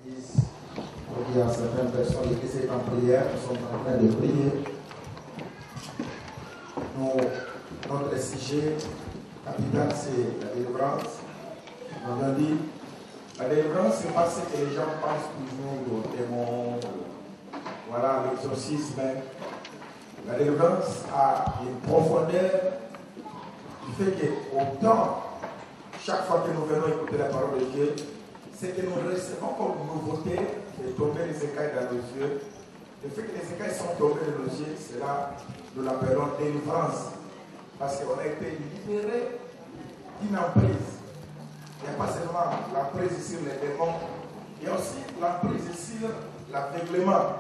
L'église, il y a certaines personnes, l'église est en prière, nous sommes en train de prier. Notre sujet capital, c'est la délivrance. On a dit, la délivrance, c'est pas ce que les gens pensent toujours au démon, voilà, l'exorcisme. La délivrance a une profondeur qui fait qu'autant, chaque fois que nous venons écouter la parole de Dieu, c'est que nous recevons comme nouveauté de tomber les écailles dans nos yeux. Le fait que les écailles sont tombées dans nos yeux, c'est là nous l'appelons délivrance. Parce qu'on a été libéré d'une emprise. Il n'y a pas seulement l'emprise sur les démons, il y a aussi l'emprise sur l'aveuglement.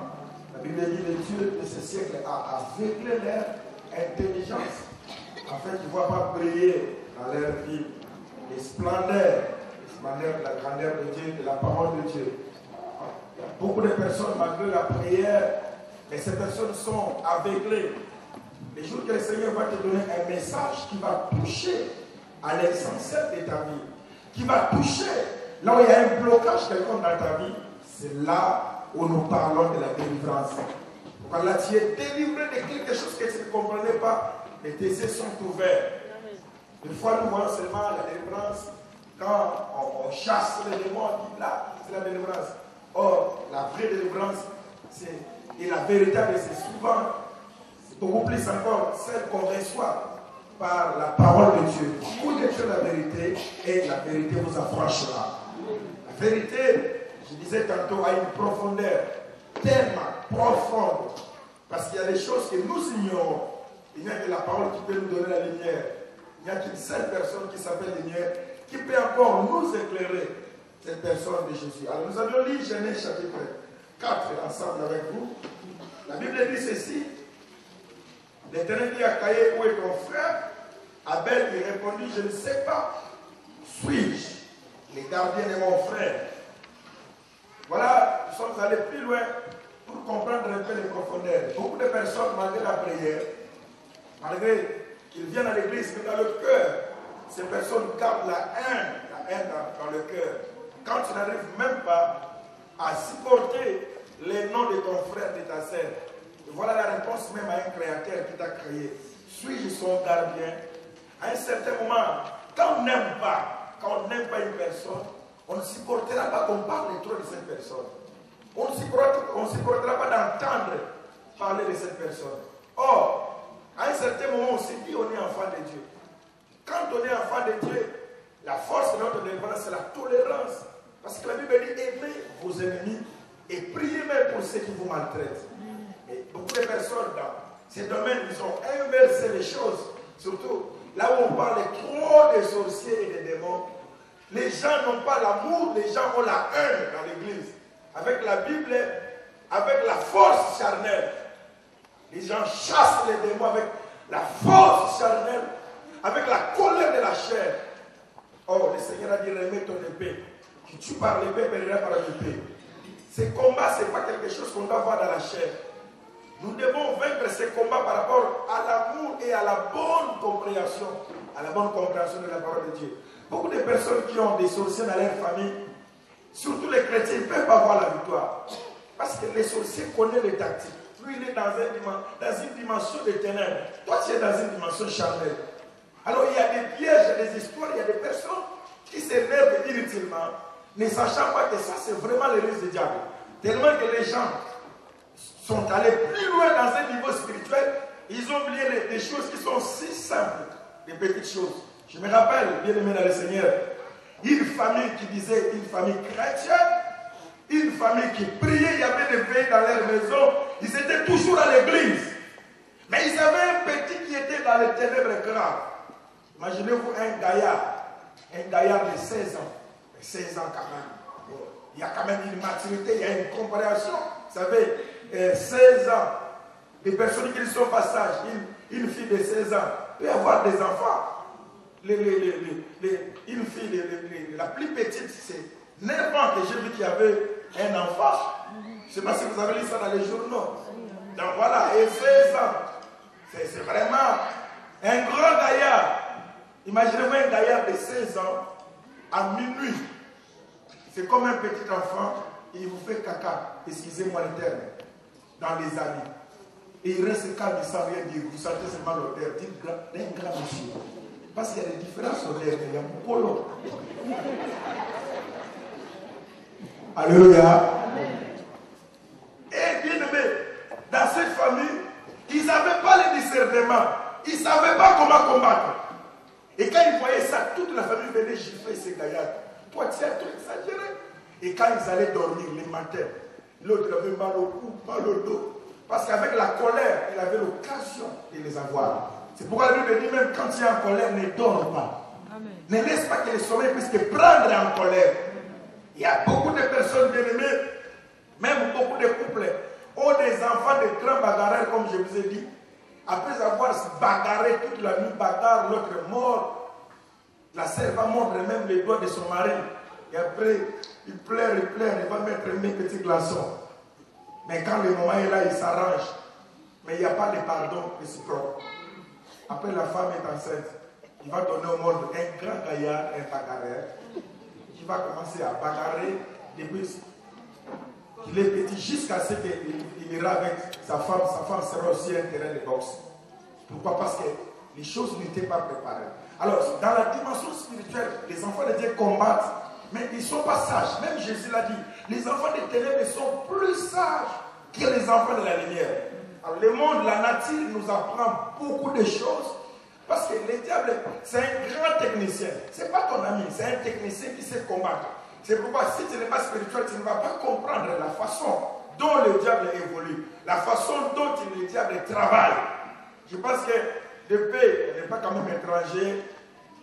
La Bible dit que Dieu de ce siècle a aveuglé leur intelligence. En fait, ils ne voient pas briller dans leur vie les splendeurs de la grandeur de Dieu, de la parole de Dieu. Il y a beaucoup de personnes, malgré la prière, mais ces personnes sont aveuglées. Les jours que le Seigneur va te donner un message qui va toucher à l'essentiel de ta vie, qui va toucher là où il y a un blocage quelconque dans ta vie, c'est là où nous parlons de la délivrance. Quand là tu es délivré de quelque chose que tu ne comprenais pas, et tes yeux sont ouverts. Une fois nous voyons seulement la délivrance, quand on chasse les démons, on dit là, c'est la délivrance. Or, la vraie délivrance, et la véritable, c'est souvent, c'est beaucoup plus encore, celle qu'on reçoit par la parole de Dieu. Vous êtes la vérité, et la vérité vous affranchira. La vérité, je disais tantôt, a une profondeur tellement profonde, parce qu'il y a des choses que nous ignorons. Il n'y a que la parole qui peut nous donner la lumière. Il n'y a qu'une seule personne qui s'appelle lumière, qui peut encore nous éclairer, cette personne de Jésus. Alors nous avions lu Genèse chapitre 4 ensemble avec vous. La Bible dit ceci. L'Éternel dit à Caïn, où est ton frère? Abel lui répondit, je ne sais pas. Suis-je les gardiens de mon frère? Voilà, nous sommes allés plus loin pour comprendre un peu les profondeurs. Beaucoup de personnes, malgré la prière, malgré qu'ils viennent à l'église, mais dans le cœur, ces personnes gardent la haine dans le cœur. Quand tu n'arrives même pas à supporter les noms de ton frère, de ta sœur, voilà la réponse même à un créateur qui t'a créé. Suis-je son gardien? À un certain moment, quand on n'aime pas une personne, on ne supportera pas qu'on parle trop de cette personne. On ne supportera pas d'entendre parler de cette personne. Or, à un certain moment, on se dit on est enfant de Dieu. Quand on est enfant de Dieu, la force de notre délivrance, c'est la tolérance. Parce que la Bible dit aimez vos ennemis et priez même pour ceux qui vous maltraitent. Et beaucoup de personnes dans ces domaines, ils ont inversé les choses. Surtout là où on parle trop des sorciers et des démons. Les gens n'ont pas l'amour, les gens ont la haine dans l'église. Avec la Bible, avec la force charnelle. Les gens chassent les démons avec la force charnelle, avec la colère de la chair. Oh, le Seigneur a dit, remets ton épée. Qui tue par l'épée, périra par l'épée. Ces combats, ce n'est pas quelque chose qu'on doit voir dans la chair. Nous devons vaincre ces combats par rapport à l'amour et à la bonne compréhension. À la bonne compréhension de la parole de Dieu. Beaucoup de personnes qui ont des sorciers dans leur famille, surtout les chrétiens, ne peuvent pas voir la victoire. Parce que les sorciers connaissent les tactiques. Lui, il est dans une dimension de ténèbres. Toi, tu es dans une dimension charnelle. Alors, il y a des pièges, il y a des histoires, il y a des personnes qui s'énervent inutilement, ne sachant pas que ça, c'est vraiment le risque du diable. Tellement que les gens sont allés plus loin dans un niveau spirituel, ils ont oublié des choses qui sont si simples, des petites choses. Je me rappelle, bien aimé dans le Seigneur, une famille qui disait, une famille chrétienne, une famille qui priait, il y avait des veilles dans leur maison, ils étaient toujours à l'église. Mais ils avaient un petit qui était dans les ténèbres graves. Imaginez-vous un gaillard de 16 ans. 16 ans quand même. Il y a quand même une maturité, il y a une compréhension. Vous savez, 16 ans, des personnes qui sont pas sages, une fille de 16 ans peut avoir des enfants. Une fille, la plus petite, c'est 9 ans que j'ai vu qu'il y avait un enfant. Je ne sais pas si vous avez lu ça dans les journaux. Donc voilà, et 16 ans, c'est vraiment un grand gaillard. Imaginez-vous un gaillard de 16 ans à minuit. C'est comme un petit enfant il vous fait caca, excusez-moi le terme, dans les habits. Et il reste calme, il ne sent rien dire. Vous sentez seulement l'odeur d'un grand monsieur. Parce qu'il y a des différences odeurs, il y a beaucoup d'eau. Alléluia. Et bien aimé, dans cette famille, ils n'avaient pas le discernement. Ils ne savaient pas comment combattre. Et quand ils voyaient ça, toute la famille venait gifler ces gaillards. Toi, tu es un truc exagéré. Et quand ils allaient dormir les matins, l'autre avait mal au cou, mal au dos. Parce qu'avec la colère, il avait l'occasion de les avoir. C'est pourquoi la Bible dit, même quand tu es en colère, ne dors pas. Amen. Ne laisse pas que le sommeil puisse te prendre en colère. Il y a beaucoup de personnes bien-aimées, même beaucoup de couples, ont des enfants de grands bagarreurs, comme je vous ai dit. Après avoir se bagarré toute la nuit, bagarre, l'autre est mort. La sœur va mordre même les doigts de son mari. Et après, il pleure, il va mettre mes petits glaçons. Mais quand le moment est là, il s'arrange. Mais il n'y a pas de pardon réciproque. Après, la femme est enceinte. Il va donner au monde un grand gaillard, un bagarreur, qui va commencer à bagarrer depuis qu'il est petit jusqu'à ce qu'il ira avec sa femme. Sa femme sera aussi un terrain de boxe. Pourquoi? Parce que les choses n'étaient pas préparées. Alors, dans la dimension spirituelle, les enfants de Dieu combattent, mais ils ne sont pas sages. Même Jésus l'a dit, les enfants des ténèbres sont plus sages que les enfants de la lumière. Alors, le monde, la nature nous apprend beaucoup de choses. Parce que le diable, c'est un grand technicien. Ce n'est pas ton ami, c'est un technicien qui sait combattre. C'est pourquoi si tu n'es pas spirituel, tu ne vas pas comprendre la façon dont le diable évolue, la façon dont le diable travaille. Je pense que le paix n'est pas quand même étranger.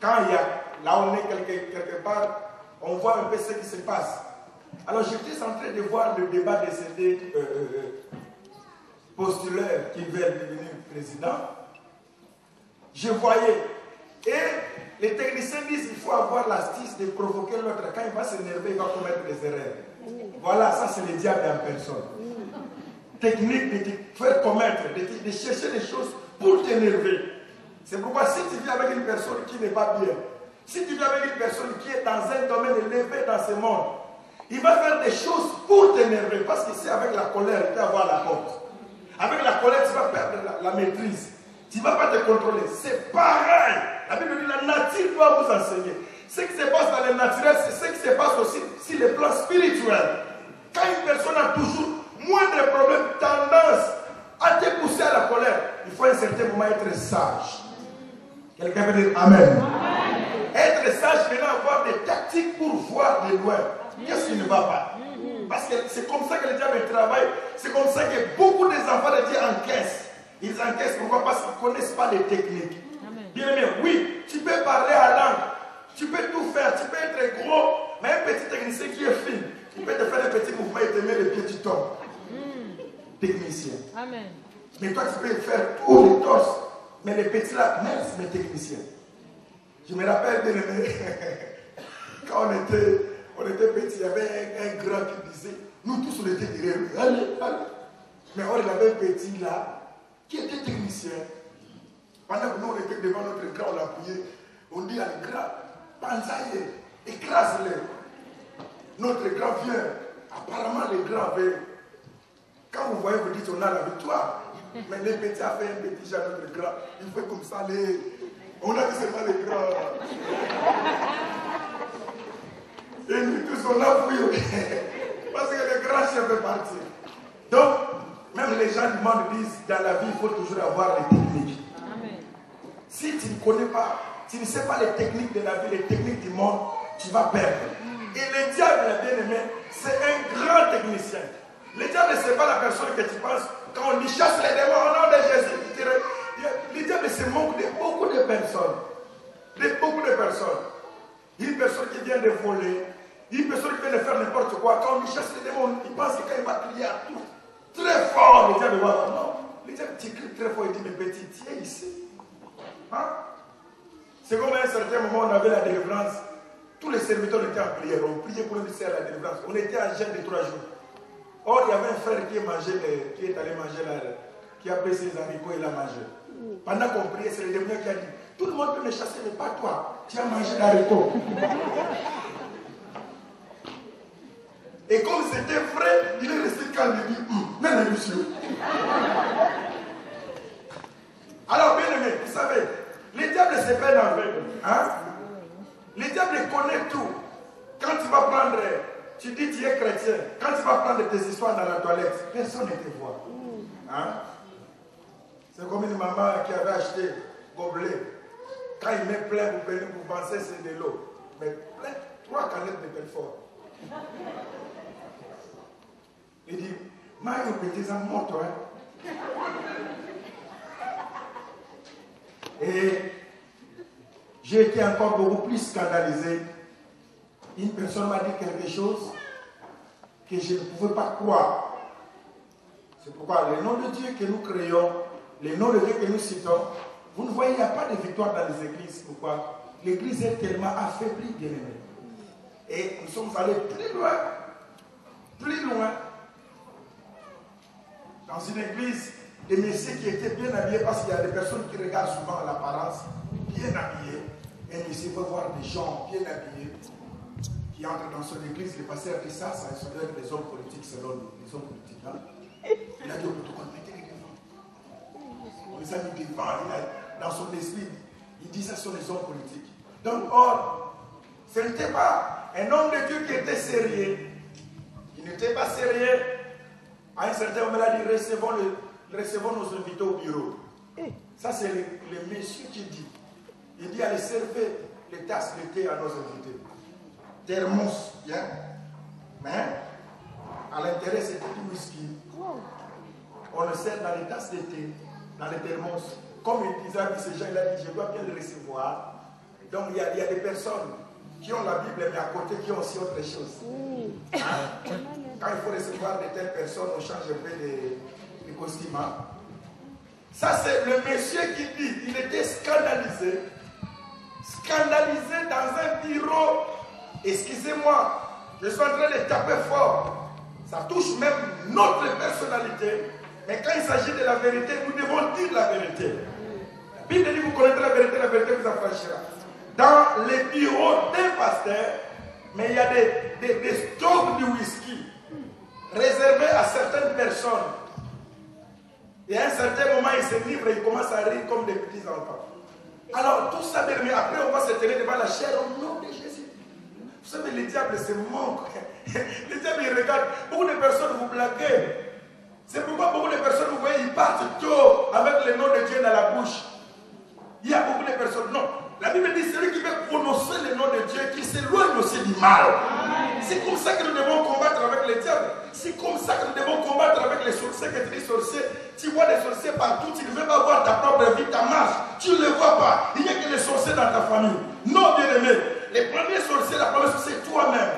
Quand il y a, là on est quelque part, on voit un peu ce qui se passe. Alors j'étais en train de voir le débat de ces postulaires qui veulent devenir président. Je voyais, et les techniciens disent qu'il faut avoir l'astuce de provoquer l'autre. Quand il va s'énerver, il va commettre des erreurs. Voilà, ça c'est le diable en personne. Technique de te faire commettre, de chercher des choses pour t'énerver. C'est pourquoi si tu vis avec une personne qui n'est pas bien, si tu vis avec une personne qui est dans un domaine élevé dans ce monde, il va faire des choses pour t'énerver, parce que c'est avec la colère qu'il va avoir la porte. Avec la colère, tu vas perdre la maîtrise. Tu ne vas pas te contrôler. C'est pareil. La Bible dit la nature doit vous enseigner. Ce qui se passe dans le naturel, c'est ce qui se passe aussi sur le plan spirituel. Quand une personne a toujours moindre problème, tendance à te pousser à la colère, il faut à un certain moment être sage. Quelqu'un veut dire Amen. Amen. Être sage, maintenant avoir des tactiques pour voir de loin. Qu'est-ce qui ne va pas? Parce que c'est comme ça que le diable travaille. C'est comme ça que beaucoup des enfants de Dieu encaissent. Ils encaissent. Pourquoi? Parce qu'ils ne connaissent pas les techniques. Bien aimé, oui, tu peux parler à langue. Tu peux tout faire. Tu peux être gros. Mais un petit technicien qui est fin, il peut te faire un petit mouvement et te mettre les pieds, tu tombes. Technicien. Amen. Mais toi, tu peux faire tous les torses. Mais les petits là, merci, mais techniciens. Je me rappelle, bien aimé, quand on était petits, il y avait un grand qui disait, nous tous on était derrière lui. Allez, allez. Mais on avait un petit là, qui était technicien. Pendant que nous on était devant notre grand, on l'appuyait. On dit à le grand, pansaille, écrase-le. Notre grand vient. Apparemment, le grand vient. Quand vous voyez, vous dites on a la victoire. Mais les petits a fait un petit genre notre grand. Il fait comme ça, on a dit seulement les grands. Et nous tous on a fouillé. Parce que le grand chef est parti. Donc, même les gens du monde disent, dans la vie, il faut toujours avoir les techniques. Amen. Si tu ne connais pas, tu ne sais pas les techniques de la vie, les techniques du monde, tu vas perdre. Et le diable, bien aimé, c'est un grand technicien. Le diable, ce n'est pas la personne que tu penses, quand on dit chasse les démons au nom de Jésus, le diable se moque de beaucoup de personnes. De beaucoup de personnes. Une personne qui vient de voler, une personne qui vient de faire n'importe quoi, quand on dit chasse les démons, il pense que quand il va crier à tout. Très fort, le diable va dire non. Le diable crie très fort, il dit mais petit, tu es ici. Hein? C'est comme à un certain moment, on avait la délivrance. Tous les serviteurs étaient en prière. On priait pour nous faire la délivrance. On était en jeûne de 3 jours. Or, il y avait un frère qui est allé manger là, qui a pris ses haricots et l'a mangé. Pendant qu'on priait, c'est le démon qui a dit tout le monde peut me chasser, mais pas toi. Tu as mangé l'haricot. Et comme c'était vrai, il est resté calme et dit, non, monsieur. Alors, bien aimé, vous savez, les diables se peinent avec. Hein? Les diables connaissent tout. Quand tu vas prendre, tu dis tu es chrétien, quand tu vas prendre tes histoires dans la toilette, personne ne te voit. Hein? C'est comme une maman qui avait acheté gobelet. Quand il met plein, vous pensez c'est de l'eau. Mais plein, 3 canettes de Belfort. Il dit, Mario petit en moto. Hein? Et j'ai été encore beaucoup plus scandalisé. Une personne m'a dit quelque chose que je ne pouvais pas croire. C'est pourquoi le nom de Dieu que nous créons, le nom de Dieu que nous citons, vous ne voyez, il n'y a pas de victoire dans les églises. Pourquoi? L'église est tellement affaiblie, bien aimé. Et nous sommes allés plus loin. Plus loin. Dans une église, des messieurs qui étaient bien habillés, parce qu'il y a des personnes qui regardent souvent l'apparence, bien habillés. Et un monsieur veut voir des gens bien habillés qui entrent dans son église. Le pasteur dit ça doit être des hommes politiques selon les hommes politiques. Hein? Il a dit au protocole, mettez-les devant. On les a mis devant. Dans son esprit, il dit ça sont les hommes politiques. Donc, or, ce n'était pas un homme de Dieu qui était sérieux. Il n'était pas sérieux. À un certain moment, il a dit, recevons nos invités au bureau. Ça, c'est le monsieur qui dit. Il dit, allez servir les tasses de thé à nos invités. Thermos, bien. Mais, à l'intérieur, c'était du whisky. On le sert dans les tasses de thé, dans les thermos. Comme il disait à ces gens, il a dit, je dois bien le recevoir. Donc, il y a des personnes qui ont la Bible, mais à côté, qui ont aussi autre chose. Hein? Quand il faut recevoir de telles personnes, on change un peu de costume. Hein? Ça, c'est le monsieur qui dit, il était scandalisé. Scandalisé dans un bureau. Excusez-moi, je suis en train de taper fort. Ça touche même notre personnalité. Mais quand il s'agit de la vérité, nous devons dire la vérité. La Bible dit, vous connaîtrez la vérité vous affranchira. Dans les bureaux d'un pasteur, mais il y a des stocks de whisky réservés à certaines personnes. Et à un certain moment, ils se livrent et ils commencent à rire comme des petits enfants. Alors, tout ça, mais après, on va se tenir devant la chair au nom de Jésus. Vous savez, les diables se moquent. Les diables, ils regardent. Beaucoup de personnes vous blaguent. C'est pourquoi beaucoup de personnes, vous voyez, ils partent tôt avec le nom de Dieu dans la bouche. Il y a beaucoup de personnes. Non. La Bible dit, celui qui veut prononcer le nom de Dieu, qu'il s'éloigne aussi du mal. C'est comme ça que nous devons combattre avec les diables. C'est comme ça que nous devons combattre avec les sorciers. Que tu dis sorciers, tu vois des sorciers partout, tu ne veux pas voir ta propre vie, ta marche. Tu ne le vois pas. Il n'y a que les sorciers dans ta famille. Non, bien-aimé. Les premiers sorciers, la première sorcière, c'est toi-même.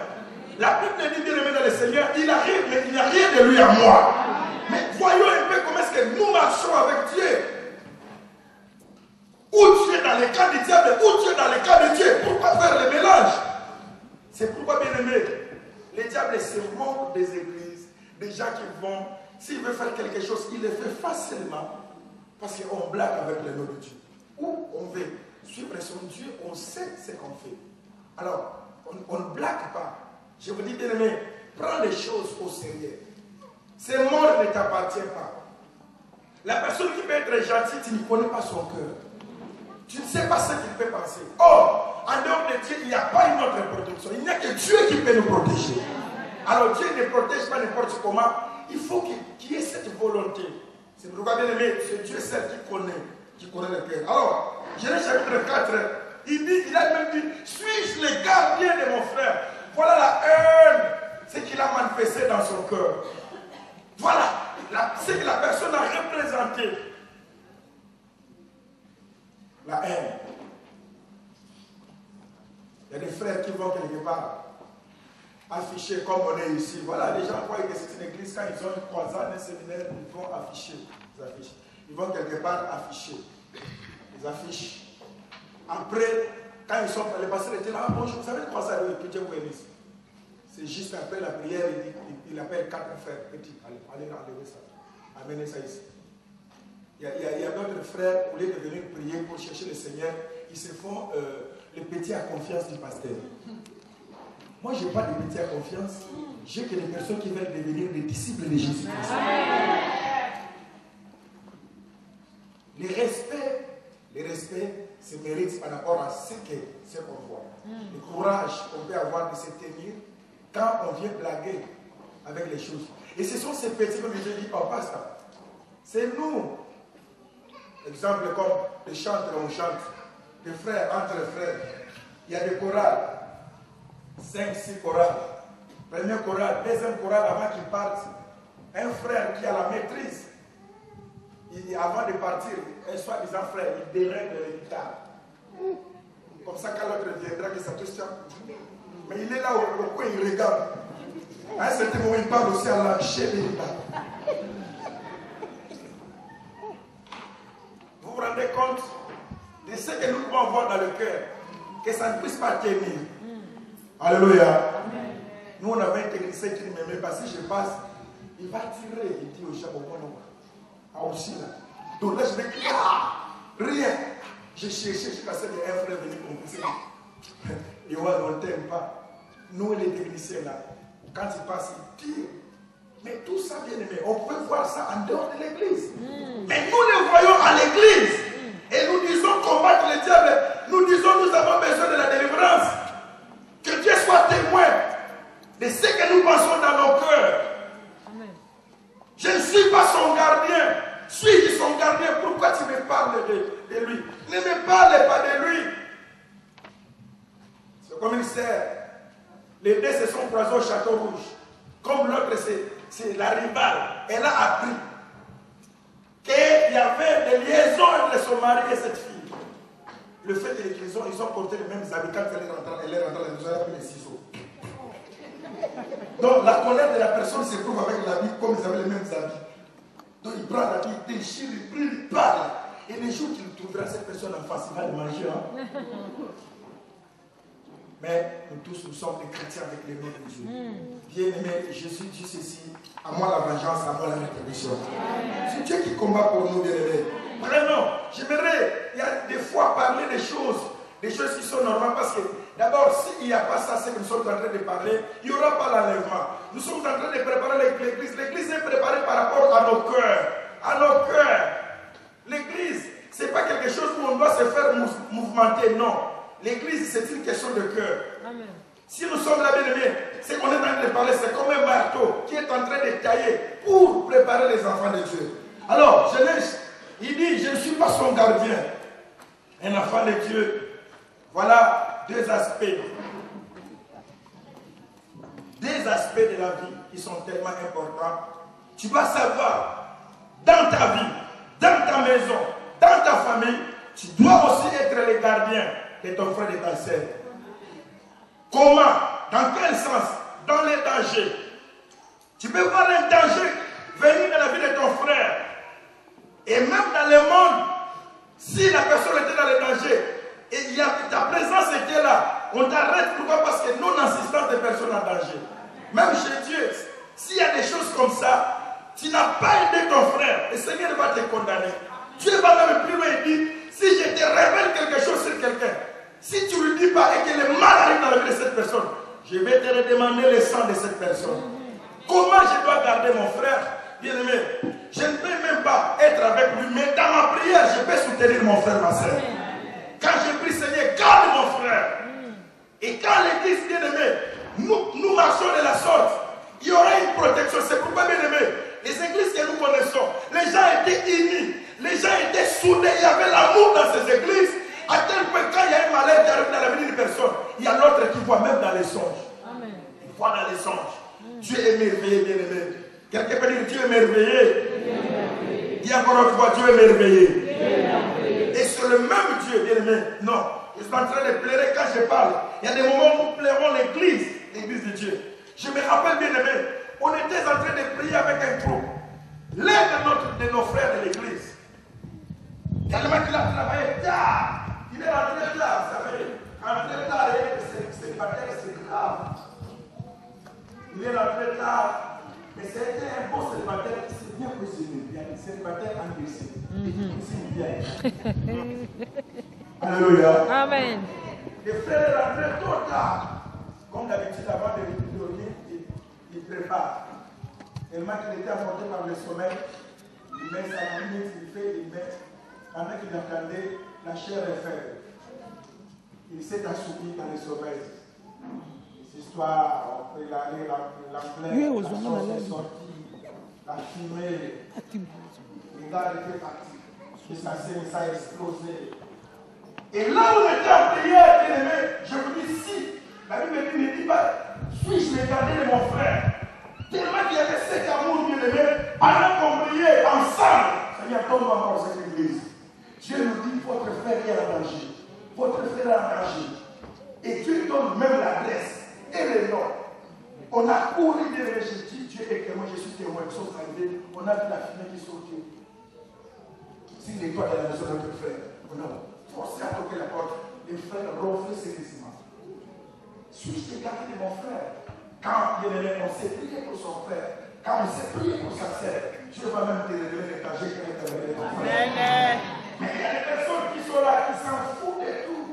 La Bible dit, bien-aimé dans le Seigneur, il arrive, mais il n'y a rien de lui à moi. Mais voyons un peu comment est-ce que nous marchons avec Dieu. Ou tu es dans le cas du diable, ou tu es dans le cas de Dieu. Pourquoi faire le mélange? C'est pourquoi, bien aimé, les diables se moquent des églises, des gens qui vont, s'il veut faire quelque chose, il le fait facilement, parce qu'on blague avec le nom de Dieu. Ou on veut suivre son Dieu, on sait ce qu'on fait. Alors, on ne blague pas. Je vous dis, bien aimé, prends les choses au sérieux. Ce monde ne t'appartient pas. La personne qui peut être gentille, tu ne connais pas son cœur. Tu ne sais pas ce qu'il peut penser. Or, en dehors de Dieu, il n'y a pas une autre protection. Il n'y a que Dieu qui peut nous protéger. Alors Dieu ne protège pas n'importe comment. Il faut qu'il y ait cette volonté. C'est pourquoi, bien aimé, c'est Dieu seul qui connaît le cœur. Alors, Genèse chapitre 4, il a même dit, suis-je le gardien de mon frère? Voilà la haine, ce qu'il a manifesté dans son cœur. Voilà ce que la personne a représenté. La haine. Il y a des frères qui vont quelque part afficher comme on est ici. Voilà, les gens croient que c'est une église. Quand ils ont une croisade, un séminaire, ils vont afficher. Ils vont quelque part afficher. Ils affichent. Après, quand ils sont les pasteurs étaient là, bonjour, vous savez quoi ça veut dire que Dieu vous bénisse. C'est juste après la prière, il appelle 4 frères petits. Allez enlever ça. Amenez ça ici. Il y a d'autres frères, au lieu de venir prier pour chercher le Seigneur, ils se font les petits à confiance du pasteur. Moi, je n'ai pas de métier à confiance. J'ai que des personnes qui veulent devenir des disciples de Jésus-Christ. Le respect se mérite par rapport à ce qu'on voit. Le courage qu'on peut avoir de se tenir quand on vient blaguer avec les choses. Et ce sont ces petits, comme je dis, oh pasteur, c'est nous. Exemple comme les chanteurs, on chante, des frères entre frères. Il y a des chorales, 5, 6 chorales. Premier chorale, deuxième chorale avant qu'ils partent. Un frère qui a la maîtrise, avant de partir, un soi-disant frère, il dérègle les guitares. Comme ça, quand l'autre viendra, que ça touche ça. Mais il est là au coin, il regarde. À un certain moment, il parle aussi à lâcher les guitares. Vous vous rendez compte de ce que nous pouvons voir dans le cœur, que ça ne puisse pas tenir. Alléluia. Nous, on avait un technicien qui ne m'aimait pas. Si je passe, il va tirer. Il dit au chapeau, ah aussi là. Donc là, je vais crier. Rien. J'ai cherché, j'ai passé un frère venu composer. Et on ne t'aime pas. Nous, les techniciens là, quand ils passent, ils tirent. Mais tout ça, bien aimé, on peut voir ça en dehors de l'église. Mais nous les voyons à l'église. Et nous disons combattre le diable. Nous disons nous avons besoin de la délivrance. Que Dieu soit témoin de ce que nous pensons dans nos cœurs. Amen. Je ne suis pas son gardien. Suis-je son gardien? Pourquoi tu me parles de lui? Ne me parle pas de lui. Ce commissaire, les deux se sont croisés au Château Rouge. Comme l'autre, c'est la rivale. Elle a appris qu'il y avait des liaisons entre son mari et cette fille. Le fait de l'église, ils ont porté les mêmes habits. Quand elle est rentrée à la maison, elle a pris les ciseaux. Donc la colère de la personne se trouve avec l'habit comme ils avaient les mêmes habits. Donc il prend l'habit, il déchire, il prie, il parle. Et les jours qu'il trouvera cette personne en face, il va le manger. Hein? Mais nous tous, nous sommes des chrétiens avec les noms de Dieu. Bien-aimé, Jésus dit ceci, à moi la vengeance, à moi la rétribution. C'est Dieu qui combat pour nous, bien-aimés. Vraiment, j'aimerais, il y a des fois parler des choses qui sont normales, parce que d'abord, s'il n'y a pas ça, c'est que nous sommes en train de parler, il n'y aura pas l'enlèvement. Nous sommes en train de préparer l'église. L'église est préparée par rapport à nos cœurs. À nos cœurs. L'église, ce n'est pas quelque chose où on doit se faire mouvementer, non. L'église, c'est une question de cœur. Amen. Si nous sommes là, bien-aimés, ce qu'on est en train de parler, c'est comme un marteau qui est en train de tailler pour préparer les enfants de Dieu. Alors, Genèse, il dit, je ne suis pas son gardien. Un enfant de Dieu. Voilà deux aspects. Des aspects de la vie qui sont tellement importants. Tu dois savoir, dans ta vie, dans ta maison, dans ta famille, tu dois aussi être le gardien de ton frère et de ta sœur. Comment? Dans quel sens? Dans les dangers. Tu peux voir un danger venir dans la vie de ton frère. Et même dans le monde, si la personne était dans le danger, et ta présence était là, on t'arrête. Pourquoi? Parce que non-assistance des personnes en danger. Même chez Dieu, s'il y a des choses comme ça, tu n'as pas aidé ton frère, le Seigneur va te condamner. Dieu va même plus loin et dire, si je te révèle quelque chose sur quelqu'un, si tu ne lui dis pas et que le mal arrive dans la vie de cette personne, je vais te redemander le sang de cette personne. Comment je dois garder mon frère? Bien-aimé, je ne peux même pas être avec lui, mais dans ma prière, je peux soutenir mon frère, ma soeur. Quand je prie, Seigneur, garde mon frère. Et quand l'église, bien-aimé, nous marchons de la sorte, il y aura une protection. C'est pourquoi, bien-aimé, les églises que nous connaissons, les gens étaient unis, les gens étaient soudés, il y avait l'amour dans ces églises, à tel point quand il y a un malheur qui arrive dans la vie d'une personne, il y a l'autre qui voit même dans les songes. Amen. Il voit dans les songes. Dieu est merveilleux, bien-aimé. Quelqu'un peut dire Dieu est merveilleux. Dis encore une fois, Dieu est merveilleux. Et c'est le même Dieu, bien-aimé. Non, je suis en train de pleurer quand je parle. Il y a des moments où nous pleurons l'église de Dieu. Je me rappelle, bien-aimé, on était en train de prier avec un groupe. L'un de nos frères de l'église. Tellement qu'il a travaillé tard. Il est rentré là, vous savez. Rentré là, c'est grave. Il est rentré là. Mais c'était un bon célibataire qui s'est bien positionné. Il y a des célibataires engraissés. Et qui cuisinent bien. Alléluia. Amen. Le frère est rentré trop tard. Comme d'habitude, avant de dormir, il prépare. Tellement qu'il était apporté par le sommeil, il met sa minute, il met. Pendant qu'il attendait, la chair est faible. Il s'est assoupi dans le sommeil. Cette histoire, on peut aller la plaine, la sauce est sortie, la fumée, les gars étaient partis. Jusqu'à ce que ça a explosé. Et là où on était en prière, bien aimé, je vous dis si, la Bible me dit pas, suis-je le gardien de mon frère? Tellement qu'il y avait cet amour, bien aimé, pendant qu'on priait ensemble. Seigneur, donne-moi encore cette église. Dieu nous dit, votre frère est en danger. Votre frère est en danger. Et Dieu donne même l'adresse et le nom. On a couru derrière, je dis, Dieu est témoin, je suis témoin, ils sont arrivés, on a vu la fumée qui sortait. Si l'étoile de la maison de notre frère, on a forcé à toquer la porte, les frères ronflaient sérieusement. Suis-je le gardien de mon frère? Quand on s'est prié pour son frère, quand on s'est prié pour sa sœur, Dieu va même te révéler les cachets qui ont été révélés ton frère. Mais il y a des personnes qui sont là, qui s'en foutent de tout.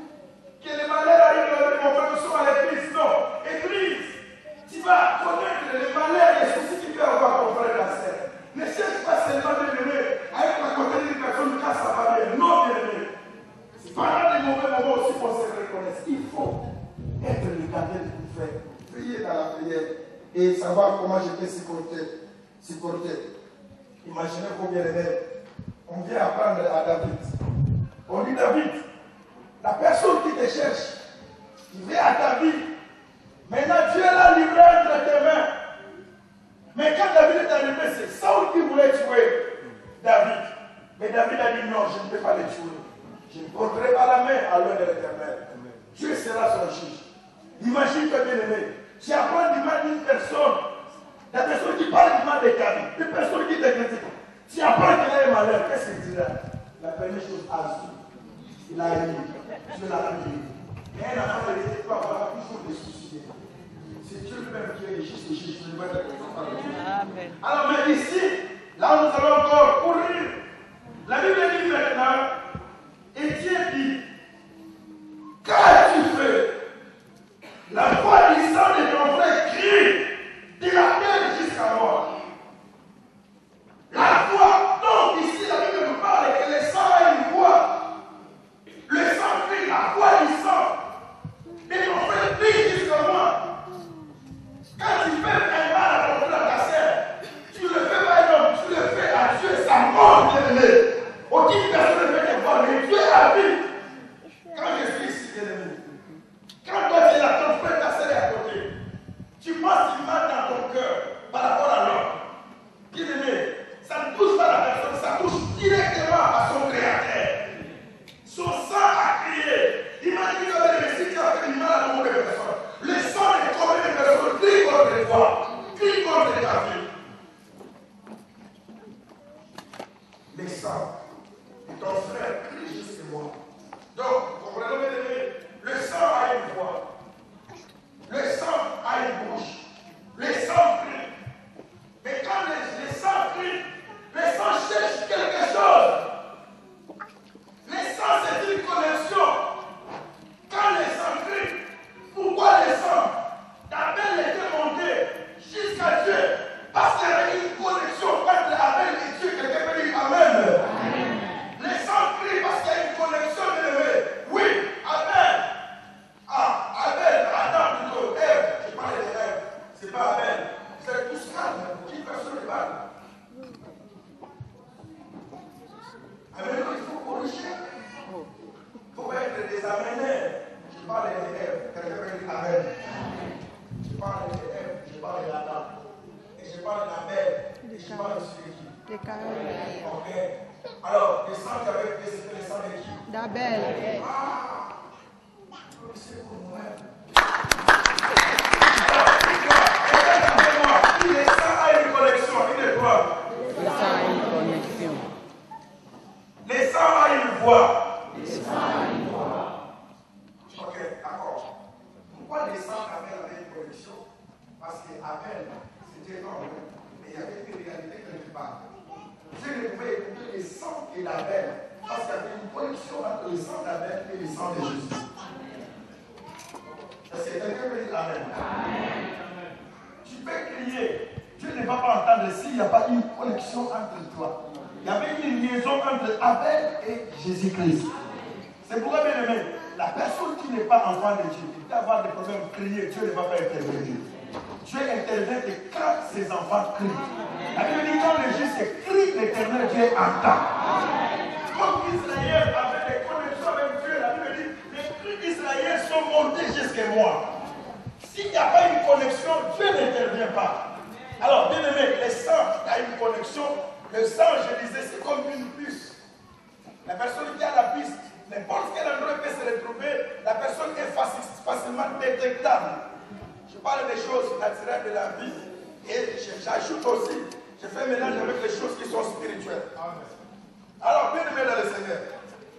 Que les malheurs arrivent dans le moment où nous sommes à l'église. Non, église, tu vas connaître les malheurs, les soucis que tu vas avoir ton frère et ta sœur. Ne cherche pas seulement de l'aimer avec la côté d'une personne quand ça va bien. Non, bien aimé. C'est pendant des mauvais moments aussi qu'on se reconnaisse. Il faut être le gardien de ton frère. Prier dans la prière et savoir comment je peux supporter. Imaginez combien de même. On vient apprendre à David. On dit David, la personne qui te cherche, il vient à David. Maintenant Dieu l'a livré entre tes mains. Mais quand David est arrivé, c'est Saul qui voulait tuer David. Mais David a dit non, je ne peux pas le tuer. Je ne porterai pas la main à l'œil de l'Éternel. Dieu sera son juge. Imagine-toi bien aimé. Tu apprends du mal d'une personne. La personne qui parle du mal de David, une personne qui te critique. Tu apprends qu'il a un malheur, qu'est-ce qu'il dira? La première chose, Azou. Il a aimé. Dieu l'a aimé. Mais un enfant de Dieu peut avoir toujours des soucis. C'est Dieu lui-même qui est juste et juste. Je ne vois pas les enfants de Dieu. Amen. Alors, mais ici, là où nous allons encore courir, la Bible dit maintenant, et Dieu dit, qu'as-tu fait? La voix du sang de ton frère crie, de la terre jusqu'à moi. La voix, donc ici la Bible nous parle que le sang a une voix. Le sang crie, la voix du sang de ton frère crie jusqu'à moi. Quand tu fais un mal à ton frère, ta sœur, tu ne le fais pas à un homme, tu le fais à Dieu, sa mort bien-aimé. Aucune personne ne peut te voir, mais Dieu habite. Quand je suis ici, bien-aimé, quand toi tu es là, ton frère, ta sœur est à côté, tu penses du mal dans ton cœur par rapport à l'homme. Bien-aimé, ça ne touche pas la personne, ça touche directement à son créateur. Son sang a crié. Imagine que si tu as fait du mal à nombre de personnes. Le sang de combien de personnes crie contre toi, crie contre ta vie. Le sang de ton frère crie jusqu'à moi. Donc, comprenez bien, le sang a une voix. Le sang a une bouche. Le sang crie. Mais quand le sang crie, le sang cherche quelque chose. Le sang, c'est une connexion. Quand le sang crie, pourquoi le sang d'Abel était monté jusqu'à Dieu? Parce qu'il y avait une connexion entre Abel et Dieu. Quelqu'un peut dire Amen. Le sang crie parce qu'il y a une connexion élevée. Oui, Abel. Abel, Adam plutôt, Ève. Je parle de Ève. C'est pas Abel. C'est tous calme. Qui personne ne parle. Amen, il faut corriger. Il faut être des amenés. Je parle de Ève. Quelqu'un peut dire Amen. Je parle de Ève. Je parle d'Adam. Et je parle d'Abel. Et je parle de celui qui. Ok. Alors, le sang qui avait fait, c'était le sang de qui? D'Abel. C'est pour moi. Le sang a une connexion. Il est quoi? Le sang a une connexion. Le sang a une voix. Le sang a une voix. Ok, d'accord. Pourquoi le sang avait une connexion? Parce qu'Abel, c'était homme. Mais il y avait une réalité quelque part. Dieu ne pouvait écouter le sang et l'Abel. Parce qu'il y avait une connexion entre le sang d'Abel et le sang de Jésus. Est-ce que quelqu'un peut dire Amen? ne vas pas entendre s'il n'y a pas une connexion entre toi. Il y avait une liaison entre Abel et Jésus-Christ. C'est pourquoi, bien aimé, la personne qui n'est pas enfant de Dieu, il peut avoir des problèmes, crier, Dieu ne va pas intervenir. Dieu intervient et quand ses enfants crient. La Bible dit quand le juste crie, l'Éternel Dieu entend. Comme Israël avait des connexions avec Dieu, la Bible dit les cris d'Israël sont montés jusqu'à moi. S'il n'y a pas une connexion, Dieu n'intervient pas. Alors, bien aimé, le sang a une connexion. Le sang, je disais, c'est comme une puce. La personne qui a la piste, n'importe quel endroit peut se retrouver, la personne est facilement détectable. Je parle des choses naturelles de la vie et j'ajoute aussi, je fais un mélange avec les choses qui sont spirituelles. Alors, bien aimé dans le Seigneur,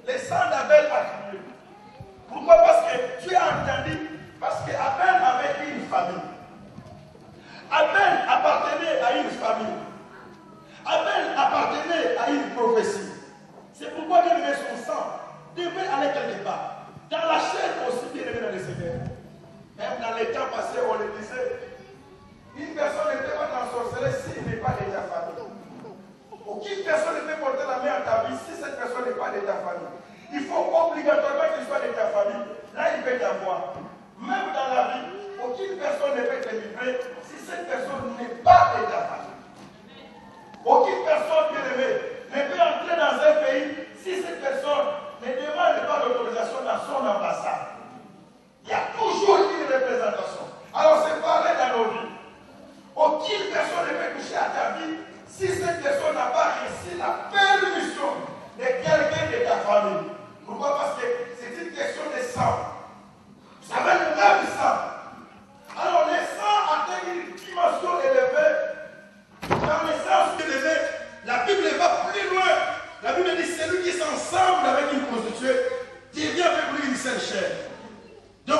le sang d'Abel a crié. Pourquoi? Parce que tu as entendu, parce qu'Abel avait une famille. Abel appartenait à une famille. Abel appartenait à une prophétie. C'est pourquoi bien aimé son sang devait aller quelque part. Dans la chair aussi, bien aimé dans le Seigneur. Même dans les temps passés, on le disait, une personne ne peut pas t'ensorceler s'il n'est pas de ta famille. Aucune personne ne peut porter la main à ta vie si cette personne n'est pas de ta famille. Il faut obligatoirement qu'il soit de ta famille. Là, il peut t'avoir. Même dans la vie, aucune personne ne peut te livrer si cette personne n'est pas de ta famille. Aucune personne, bien aimée, ne peut entrer dans un pays si cette personne ne demande pas d'autorisation dans son ambassade. Il y a toujours une représentation. Alors c'est pareil dans nos vies. Aucune personne ne peut toucher à ta vie si cette personne n'a pas reçu la permission de quelqu'un de ta famille. Pourquoi? Parce que c'est une question de sang. Vous savez le même sang. Alors le sang atteint une dimension élevée. Dans le sens élevé, la Bible va plus loin. La Bible dit celui qui s'ensemble avec une prostituée devient avec lui une seule chair. Donc,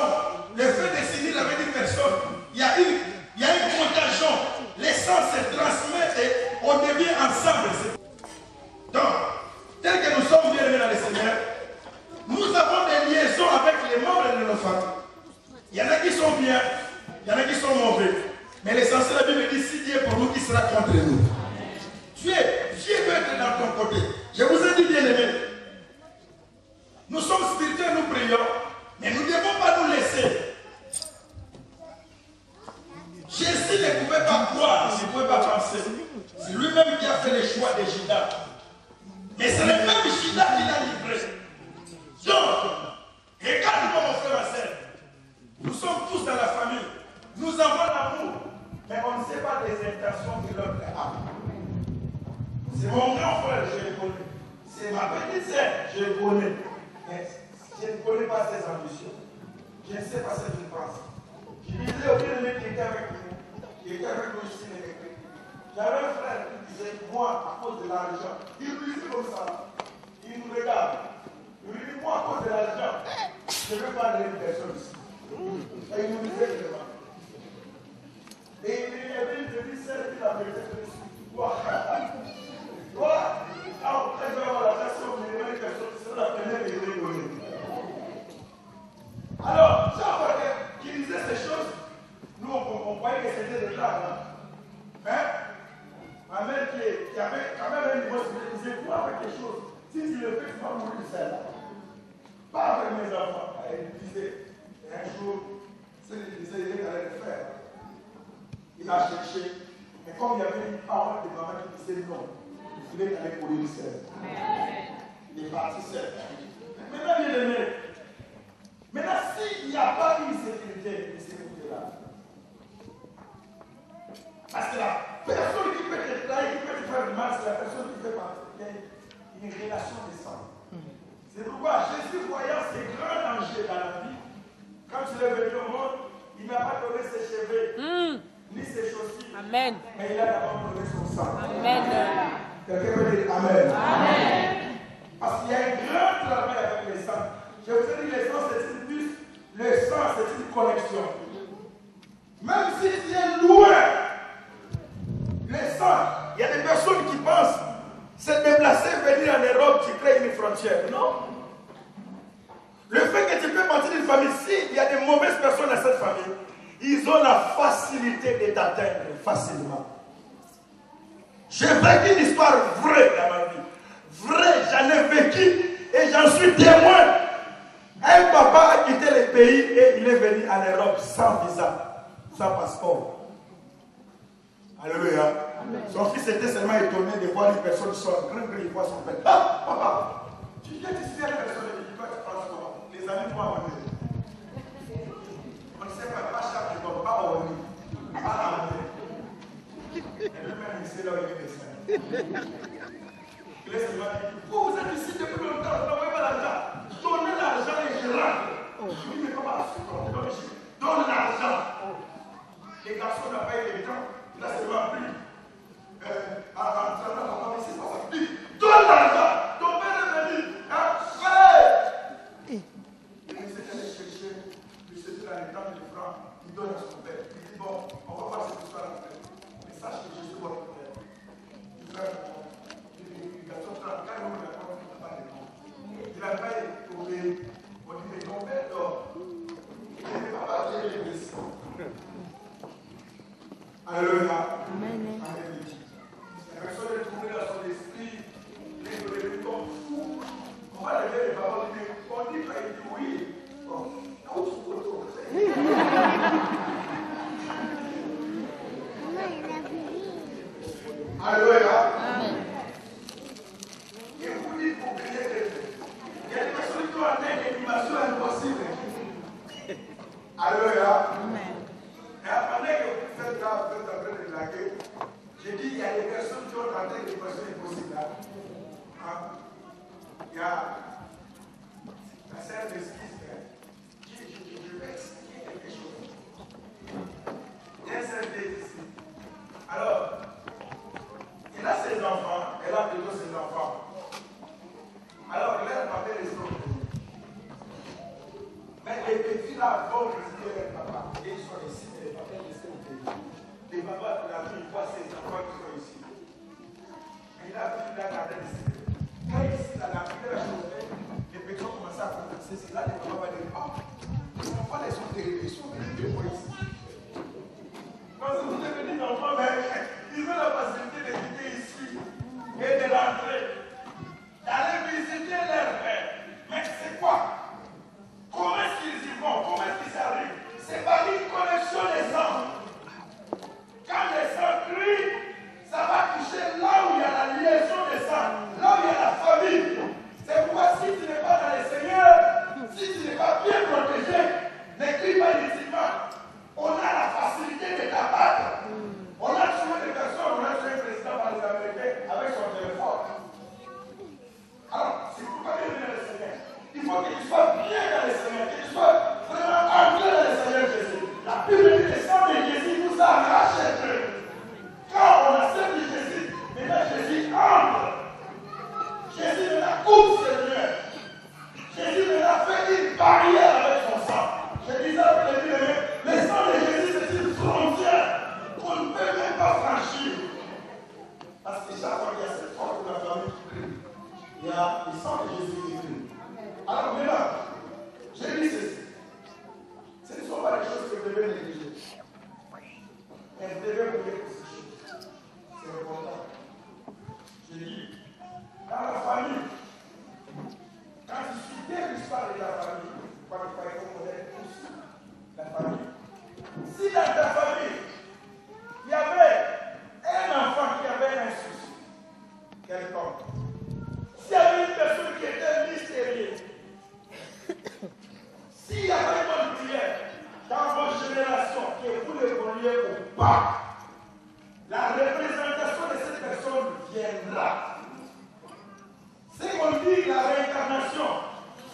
le fait de s'unir avec une personne, il y a une contagion. L'essence se transmet et on devient ensemble. Donc, tel que nous sommes bien aimés dans le Seigneur, nous avons des liaisons avec les membres de nos familles. Il y en a qui sont bien, il y en a qui sont mauvais. Mais l'essentiel, la Bible dit, si Dieu est pour nous, qui sera contre nous? Dieu veut être dans ton côté. Je vous ai dit, bien aimé, nous sommes spirituels, nous prions, mais nous ne devons pas nous laisser. Jésus ne pouvait pas croire, il ne pouvait pas penser. C'est lui-même qui a fait le choix de Judas. Mais c'est le même Judas qui l'a livré. Donc, regarde-moi mon frère et soeur. Nous sommes tous dans la famille. Nous avons l'amour. Mais on ne sait pas les intentions que l'autre a. C'est mon grand frère, je le connais. C'est ma petite sœur, je le connais. Mais je ne connais pas ses ambitions. Je ne sais pas ce qu'il pense. Je disais au bien-aimé qui était avec nous. Qui était avec nous ici, j'avais un frère qui disait, moi, à cause de l'argent, il me dit comme ça. Il nous regarde. Il me dit, moi, à cause de l'argent, je ne veux pas de une personne ici. Et il nous disait vraiment. Et il y avait une petite sœur qui l'avait fait dessus. Quoi? Alors, quand je vais avoir la personne, je vais une personne qui sera la première et je vais donner. Alors, chaque fois qu'il disait ces choses, nous on croyait que c'était des blagues. Mais ma mère qui avait quand même un niveau spirituel disait, toi avec les choses, si tu le fais, tu vas mourir seul. Pas avec mes enfants. Elle disait, et un jour, c'est qu'il disait, il est allé le faire. Il a cherché, mais comme il y avait une parole de maman qui disait non, il est allé pour lui seul. Il est parti seul. Maintenant, bien aimé, maintenant, s'il n'y a pas une sécurité, de sécurité là, parce que la personne qui peut te trahir, qui peut te faire du mal, c'est la personne qui fait partie d'une relation de sang. C'est pourquoi Jésus, voyant ces grands dangers dans la vie, quand il est venu au monde, il n'a pas donné ses cheveux. Ni ses chaussures. Amen. Mais il a d'abord donné son sang. Amen. Quelqu'un peut dire Amen. Amen. Parce qu'il y a un grand travail avec les sangs. Je vous ai dit, le sang c'est une puce, le sang c'est une connexion. Même si tu es loin, le sang, il y a des personnes qui pensent se déplacer, venir en Europe, tu crées une frontière. Non. Le fait que tu peux partir d'une famille, s'il y a des mauvaises personnes dans cette famille, ils ont la facilité de t'atteindre facilement. J'ai vécu une histoire vraie dans ma vie. Vraie, j'en ai vécu et j'en suis témoin. Un papa a quitté le pays et il est venu en Europe sans visa, sans passeport. Alléluia. Son fils était seulement étonné de voir une personne seule. Il voit son père. Ah, papa, tu viens d'ici à une personne et tu dis, toi, tu penses comment? Les amis vont amener. On ne sait pas chaque jour, pas au lit, pas à amener. Et lui-même, il sait là où il est descendu. Il est seulement dit, vous êtes ici depuis longtemps, vous n'avez pas l'argent. Donnez l'argent et je rentre. Il ne peut pas supporter. Donc, donne l'argent. Les garçons n'ont pas eu les temps. Il a seulement pris. En train de c'est pas ça. Donne l'argent. Ton père est venu. Frère. Il s'est allé chercher. Il s'est dit dans les temps de francs. Il donne à son père. Il dit, bon, on va voir cette histoire après. Mais sache que Jésus va votre père. Il fait les garçons quand on lui raconte, il n'a pas de nom. Il n'a pas été trouvé. On dit, mais ton père dort. Il ne va pas dire l'église. Alléluia. Amen. La personne est trouvée dans son esprit. Il est devenu comme fou. On va lever les paroles. On dit qu'il dit oui. Bon, autre photo. Alléluia. Et vous dites pour prier quelqu'un. Il y a des personnes qui ont atteint une dimension impossible. Alléluia. Et après que vous faites là, vous êtes en train de blaguer, j'ai dit il y a des personnes qui ont atteint des dimensions impossibles là. Il y a la sœur de Skis, je vais expliquer quelque chose. Il y a un seul ici. Alors, il a ses enfants, elle a plutôt ses enfants. Alors, leur papa les autres. Mais les petits là vont visiter leur papa. Et ils sont ici, mais les papas restent au pays. Les papas, la vie, ils voient ses enfants qui sont ici. Et il a vu la garder ici. Quand ici, la première chose, les petits ont commencé à converser. C'est là que les papas vont dire, oh, les enfants, ils sont terribles. Ils sont venus de moi ici. Quand vous êtes venus d'enfants, ils ont la facilité de quitter ici et de rentrer. D'aller visiter leur père. Mais c'est quoi? Comment est-ce qu'ils y vont? Comment est-ce qu'ils arrivent? C'est par une connexion des sangs. Quand les sangs crient, ça va toucher là où il y a la liaison des sangs, là où il y a la famille. C'est pourquoi si tu n'es pas dans le Seigneur, si tu n'es pas bien protégé, ne crie pas inutilement. On a la facilité de t'abattre. On a tué des personnes, on a tué un président par les Américains avec son téléphone. Alors, si vous parlez bien le Seigneur, il faut que tu sois bien dans le Seigneur, que tu sois vraiment ancré dans le Seigneur Jésus. La Bible dit que le sang de Jésus vous a racheté. Quand on accepte Jésus, maintenant Jésus entre. Jésus maintenant coupe Seigneur. Jésus maintenant fait une barrière avec son sang. Je disais à vous le sang de Jésus c'est une frontière qu'on ne peut même pas franchir. Parce que chaque fois qu'il y a cette force de la famille qui crie, il y a le sang de Jésus qui crie. Alors maintenant, j'ai dit ceci. Ce ne sont pas des choses que vous devez négliger. Mais vous devez prier pour ces choses. C'est important. J'ai dit, dans la famille, quand je suis bien l'histoire de la famille, quand il fallait qu'on connaisse tous la famille. Si dans ta famille, il y avait un enfant qui avait un souci, quelconque, s'il y avait une personne qui était mystérieuse, s'il y avait une bonne prière dans votre génération que vous le vouliez ou pas, la représentation de cette personne viendra. Si on dit la réincarnation,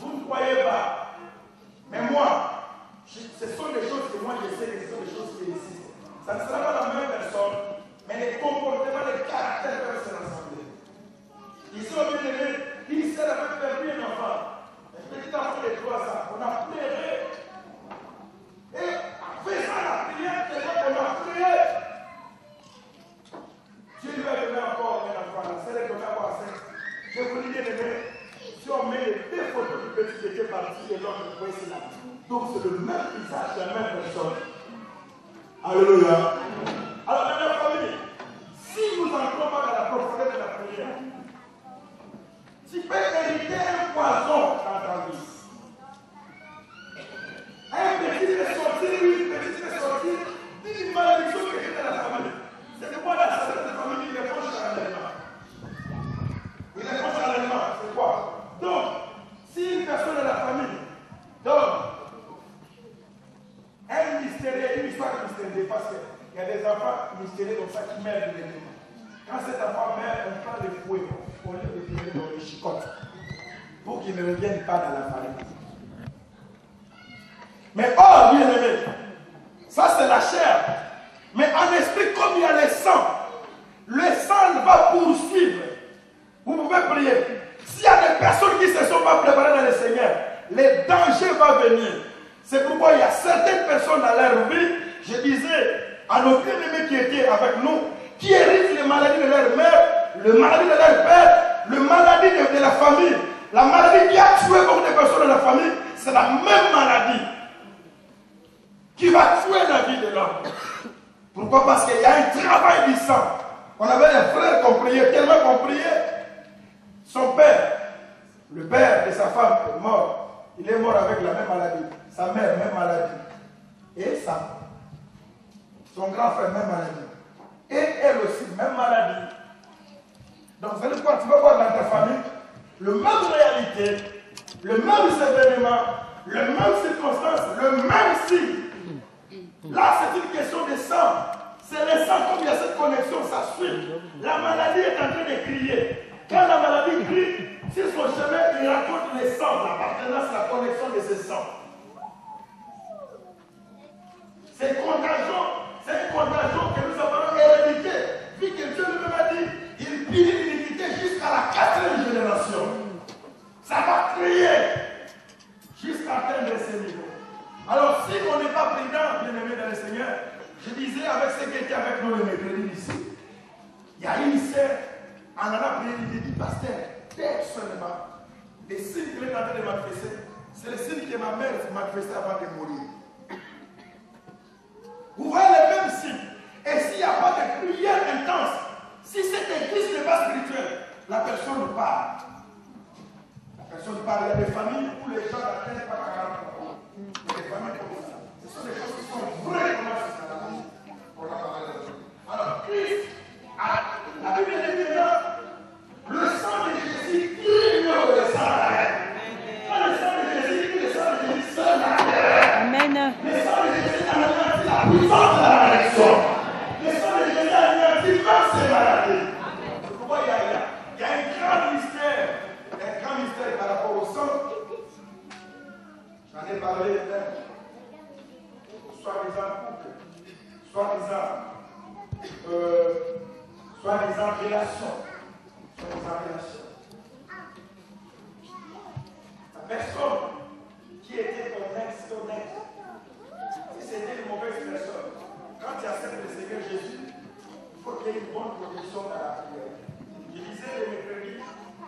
vous ne croyez pas. Mais moi, ce sont des choses que moi je sais que ce sont des choses qui existent. Ça ne sera pas la même personne, mais les comportements, les caractères peuvent se rassembler. Ils sont bien aimés, ils avaient perdu un enfant. Un petit enfant de 3 ans, on a pleuré. Et en faisant la prière, c'est là qu'on a prié. Dieu lui a donné encore un enfant, c'est là qu'on a passé. Je vous dis bien aimé, si on met les 2 photos du petit qui était parti et l'autre, vous voyez c'est là. Donc c'est le même visage, la même personne. Alléluia. Alors maintenant famille, si nous n'entrons pas dans la qui ne reviennent pas dans la famille. Mais oh, bien aimé, ça c'est la chair. Mais en esprit, comme il y a le sang va poursuivre. Vous pouvez prier. S'il y a des personnes qui ne se sont pas préparées dans le Seigneur, les dangers vont venir. C'est pourquoi il y a certaines personnes dans leur vie, je disais à nos bien-aimés qui étaient avec nous, qui héritent les maladies de leur mère, le maladie de leur père, le maladie de la famille. La maladie qui a tué beaucoup de personnes dans la famille, c'est la même maladie qui va tuer la vie de l'homme. Pourquoi? Parce qu'il y a un travail du sang. On avait un frère qu'on priait, tellement qu'on priait. Son père, le père de sa femme est mort. Il est mort avec la même maladie. Sa mère, même maladie. Et son grand frère, même maladie. Et elle aussi, même maladie. Donc, vous allez voir, tu vas voir dans ta famille, le même réalité, le même événement, le même circonstance, le même signe. Là, c'est une question de sang. C'est le sang, comme il y a cette connexion, ça suit. La maladie est en train de crier. Quand la maladie crie, sur son chemin, il raconte les sangs, l'appartenance, la connexion de ces sangs. C'est contagion, c'est une contagion que nous avons hérédité. Vu que Dieu lui-même a dit, il punit l'iniquité jusqu'à la 4e génération. Ça va crier jusqu'à atteindre ces niveaux. Alors, si on n'est pas prudent, bien-aimé dans le Seigneur, je disais avec ceux qui étaient avec nous le mercredi ici, il y a une sœur, en allant prier, il dit, pasteur, dès seulement, les signes qu'il est en train de manifester, c'est le signe que ma mère manifestait avant de mourir. Vous voyez les mêmes signes. Et s'il n'y a pas de prière intense, si cette église n'est pas spirituelle, la personne part. La personne part. Il y a des familles où les gens n'atteignent pas 40 ans. Il y a des familles comme ça. Ce sont des choses qui sont vraiment jusqu'à la vie. Alors, Christ, la Bible dit là, le sang de Jésus crie le sang de la reine. Quand le sang de Jésus crie le sang de Jésus, c'est la reine. Amen. Le sang de Jésus anéantit la puissance de la malédiction. Le sang de Jésus anéantit même ces maladies. C'est pourquoi il y a un grand mystère. Un grand mystère par rapport au sang. J'en ai parlé d'un. Soi-disant couple. Soi-disant relation. La personne qui était ton ex, si c'était une mauvaise personne, quand tu acceptes le Seigneur Jésus, il faut qu'il y ait une bonne protection dans la prière. Je disais le mercredi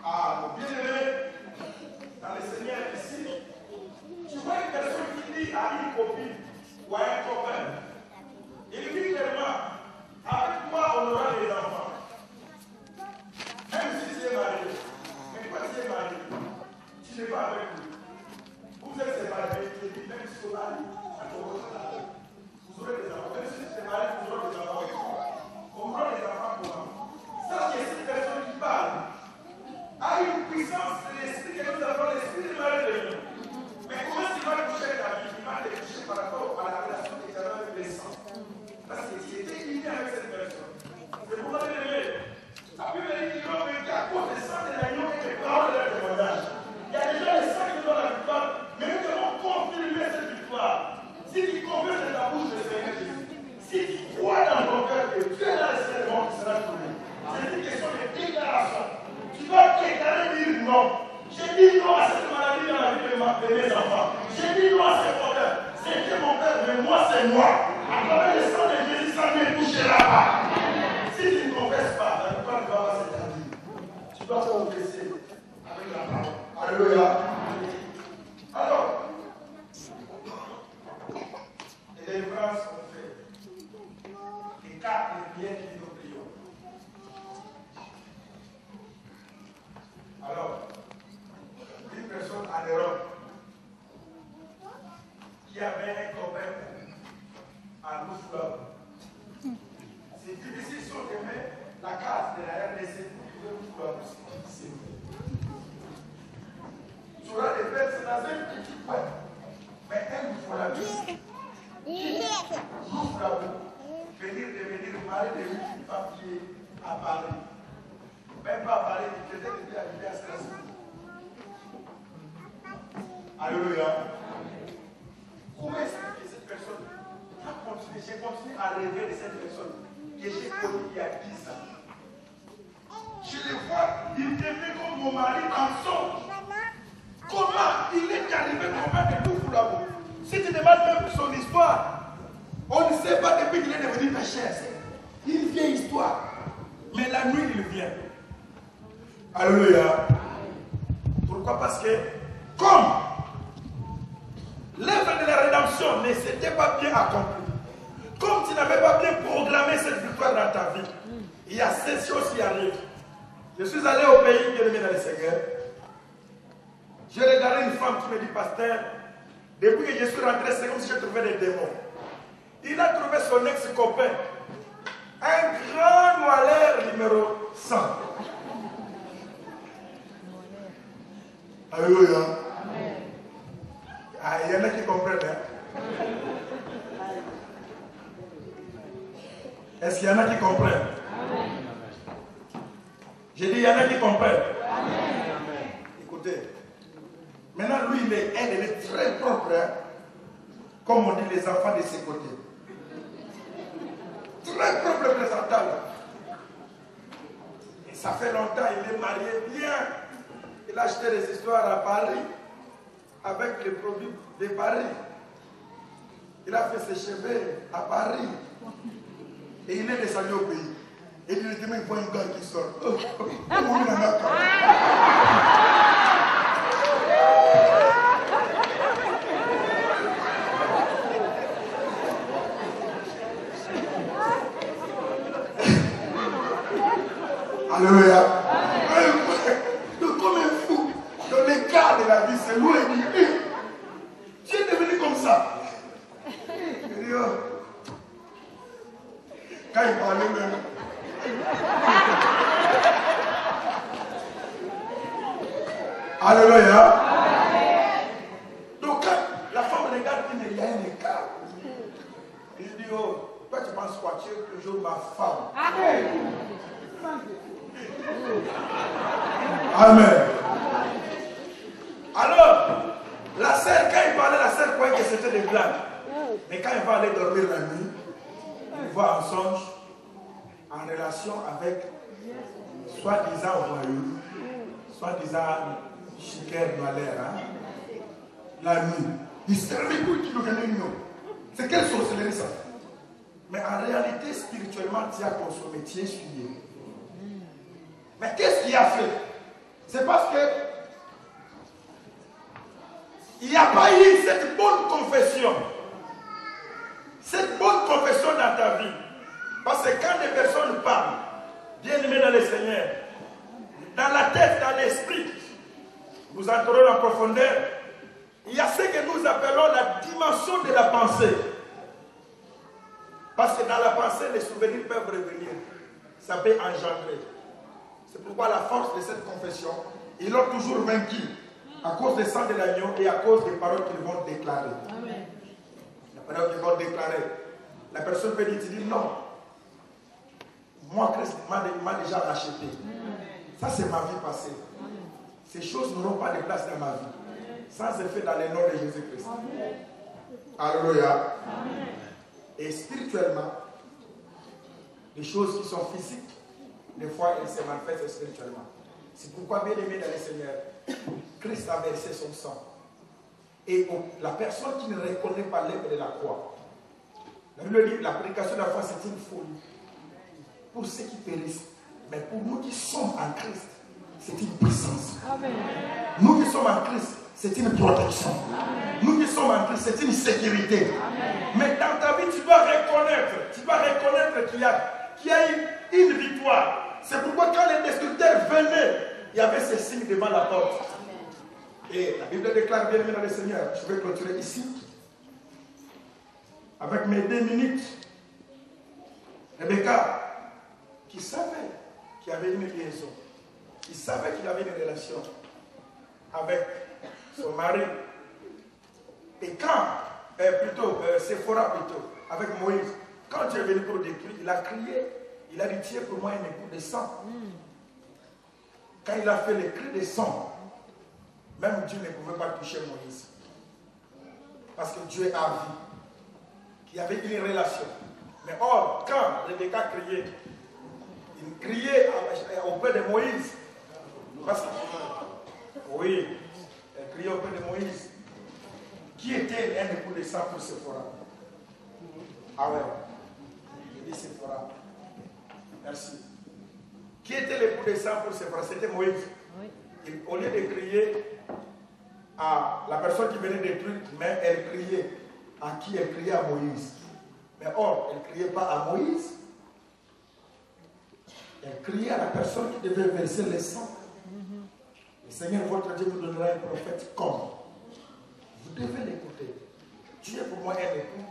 à mon bien-aimé dans le Seigneur ici, tu vois une personne qui dit à une copine ou à un copain, il dit clairement, avec moi on aura des enfants. Même si tu es marié, mais quand tu es marié, tu n'es pas avec lui. Vous êtes séparés, je dis même si on a vous aurez des enfants. Même si tu es marié, vous aurez des enfants. On aura des enfants pour moi. Ça, c'est cette personne qui parle a une puissance de l'esprit que nous avons, l'esprit de Marie de nous. Mais comment tu vas toucher ta vie? Tu vas te toucher par rapport à la relation que tu as avec les sangs. Parce que tu étais lié avec cette personne. C'est pour ça que la Bible dit qu'ils ont vécu à cause des sangs de l'agneau et des paroles de leur témoignage. Il y a déjà les sangs qui donnent la victoire, mais nous devons confirmer cette victoire. Si tu confesses de ta bouche le Seigneur Jésus, si tu crois dans ton cœur que Dieu est là, le Seigneur qui sera trouvé. C'est une question de déclaration. Tu dois déclarer, dire non. J'ai dit non à cette maladie dans la vie de mes enfants. J'ai dit non à ce problème. C'était mon père, mais moi c'est moi. À travers le sang de Jésus, ça ne me touchera pas. Si tu ne confesses pas, la victoire ne va pas s'établir. Tu dois confesser avec la parole. Alléluia. Alors, les délivrances qu'on fait, les cas et bien qui nous prions. Alors, une personne à l'Europe qui avait un copain à Loufleur. C'est difficile sur que la case de la RDC pour Loufleur. Tu auras des fêtes, c'est dans un petit coin. Mais elle vous faut la vie. Loufleur, devenir mari de une femme qui est à Paris. Même pas à Paris, qui faisait des habiter à Strasbourg. mon mari en songe. Comment il est arrivé comment de tout pour l'amour? Si tu demandes même son histoire, on ne sait pas depuis qu'il est devenu pécheur. Une vieille histoire. Mais la nuit, il vient. Alléluia. Pourquoi? Parce que, comme l'œuvre de la rédemption ne s'était pas bien accomplie, comme tu n'avais pas bien programmé cette victoire dans ta vie, il y a ces choses qui arrivent. Je suis allé au pays, bien aimé dans le Seigneur. J'ai regardé une femme qui me dit, pasteur, depuis que je suis rentré, c'est comme si je trouvais des démons. Il a trouvé son ex-copain, un grand noillaire numéro 100. Alléluia. Ah, il y en a qui comprennent. Hein? Est-ce qu'il y en a qui comprennent? J'ai dit, il y en a qui comprennent. Écoutez, maintenant, lui, il est très propre, hein? Comme on dit les enfants de ses côtés. Très propre, présentable. Et ça fait longtemps, il est marié bien. Il a acheté des histoires à Paris avec les produits de Paris. Il a fait ses cheveux à Paris. Et il est descendu au pays. Et directement, il voit un gars qui sort. Alléluia. Comme un fou, dans les cas de la vie, c'est loin. Il dit, tu es devenu comme ça. Il dit, oh. Quand il parlait même. Alléluia. Donc quand la femme regarde, il y a un écart. Il dit, oh, toi tu penses quoi? Tu es toujours ma femme. Amen. Alors, la sœur, quand il parlait, la sœur croyait que c'était des blagues. Mais quand il va aller dormir la nuit, il voit un songe en relation avec soi-disant voyou, soi-disant chiquer noillaire. Hein? La nuit. Il se réveille pour qu'il nous gagne. C'est quelle sorcellerie ça? Mais en réalité, spirituellement, tu as consommé, tu es suivi. Mais qu'est-ce qu'il a fait? C'est parce que il n'y a pas eu cette bonne confession. Cette bonne confession dans ta vie. Parce que quand des personnes parlent, bien aimés dans le Seigneur, dans la tête, dans l'esprit, nous entrerons en profondeur. Il y a ce que nous appelons la dimension de la pensée. Parce que dans la pensée, les souvenirs peuvent revenir. Ça peut engendrer. C'est pourquoi la force de cette confession, ils l'ont toujours vaincu à cause du sang de l'agneau et à cause des paroles qu'ils vont déclarer. Amen. Les paroles qu'ils vont déclarer. La personne peut dire, tu dis non. Moi, Christ m'a déjà racheté. Ça, c'est ma vie passée. Ces choses n'auront pas de place dans ma vie. Ça, c'est fait dans le nom de Jésus-Christ. Alléluia. Et spirituellement, les choses qui sont physiques, des fois, elles se manifestent spirituellement. C'est pourquoi, bien aimé dans le Seigneur, Christ a versé son sang. Et la personne qui ne reconnaît pas l'œuvre de la croix, la Bible dit, la prédication de la foi, c'est une folie. Pour ceux qui périssent. Mais pour nous qui sommes en Christ, c'est une puissance. Amen. Nous qui sommes en Christ, c'est une protection. Amen. Nous qui sommes en Christ, c'est une sécurité. Amen. Mais dans ta vie, tu dois reconnaître qu'il y a une victoire. C'est pourquoi quand les destructeurs venaient, il y avait ces signes devant la porte. Amen. Et la Bible déclare, bien aimé dans le Seigneur, je vais clôturer ici, avec mes 2 minutes. Rebecca, qui savait qu'il y avait une liaison, qui savait qu'il avait une relation avec son mari. Et quand, Séphora plutôt, avec Moïse, quand tu es venu pour détruire, il a crié, il a dit, tiens pour moi un époux de sang. Quand il a fait les cris de sang, même Dieu ne pouvait pas toucher Moïse. Parce que Dieu a vu qu'il y avait une relation. Mais or, quand Rebecca criait, il criait auprès de Moïse. Parce que crié auprès de Moïse. Qui était un époux de sang pour Séphora? Ah ouais. Il dit Séphora. Merci. Qui était l'époux de sang pour Séphora? C'était Moïse. Oui. Au lieu de crier à la personne qui venait détruire, mais elle criait à qui? Elle criait à Moïse. Mais or, elle ne criait pas à Moïse. Elle criait à la personne qui devait verser le sang. Le Seigneur, votre Dieu, vous donnera un prophète comme. Vous devez l'écouter. Tu es pour moi un époux.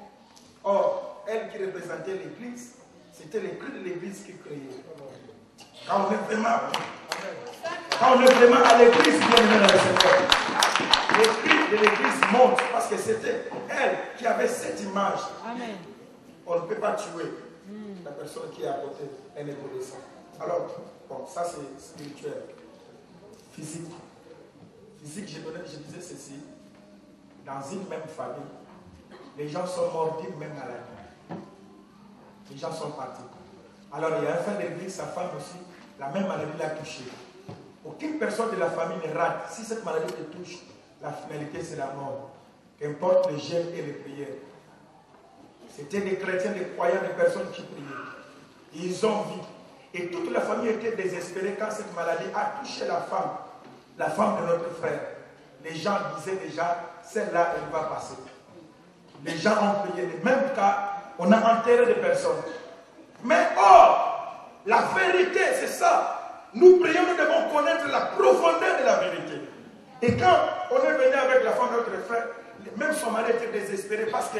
Or, elle qui représentait l'église, c'était les cris de l'église qui criaient. Quand on est vraiment à l'église, bien aimé dans le Seigneur, les cris de l'église montent parce que c'était elle qui avait cette image. Amen. On ne peut pas tuer la personne qui est à côté, un époux de sang. Alors, bon, ça c'est spirituel. Physique. Physique, je disais ceci. Dans une même famille, les gens sont morts d'une même maladie. Les gens sont partis. Alors, il y a un frère de l'église, sa femme aussi, la même maladie l'a touché. Aucune personne de la famille ne rate. Si cette maladie te touche, la finalité c'est la mort. Qu'importe les jeûnes et les prières. C'était des chrétiens, des croyants, des personnes qui priaient. Ils ont vu. Et toute la famille était désespérée quand cette maladie a touché la femme de notre frère. Les gens disaient déjà, celle-là, elle va passer. Les gens ont prié. Les mêmes cas, on a enterré des personnes. Mais or, la vérité, c'est ça. Nous prions, nous devons connaître la profondeur de la vérité. Et quand on est venu avec la femme de notre frère, même son mari était désespéré parce que